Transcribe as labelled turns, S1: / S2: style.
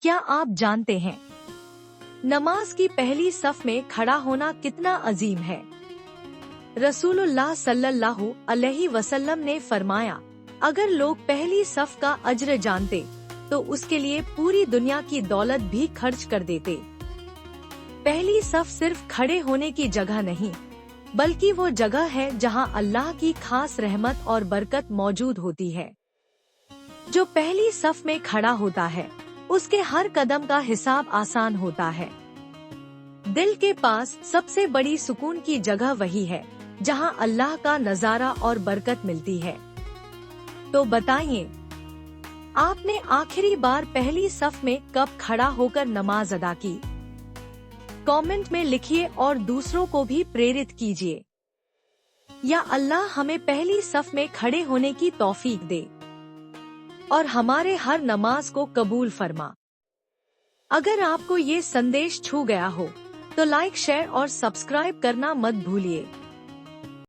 S1: क्या आप जानते हैं नमाज की पहली सफ में खड़ा होना कितना अजीम है? रसूलुल्लाह सल्लल्लाहु अलैहि वसल्लम ने फरमाया, अगर लोग पहली सफ का अज्र जानते तो उसके लिए पूरी दुनिया की दौलत भी खर्च कर देते। पहली सफ सिर्फ खड़े होने की जगह नहीं, बल्कि वो जगह है जहां अल्लाह की खास रहमत और बरकत मौजूद होती है। जो पहली सफ में खड़ा होता है उसके हर कदम का हिसाब आसान होता है। दिल के पास सबसे बड़ी सुकून की जगह वही है जहां अल्लाह का नजारा और बरकत मिलती है। तो बताइए, आपने आखिरी बार पहली सफ में कब खड़ा होकर नमाज अदा की? कमेंट में लिखिए और दूसरों को भी प्रेरित कीजिए। या अल्लाह हमें पहली सफ में खड़े होने की तौफीक दे और हमारे हर नमाज को कबूल फरमा। अगर आपको ये संदेश छू गया हो तो लाइक, शेयर और सब्सक्राइब करना मत भूलिए।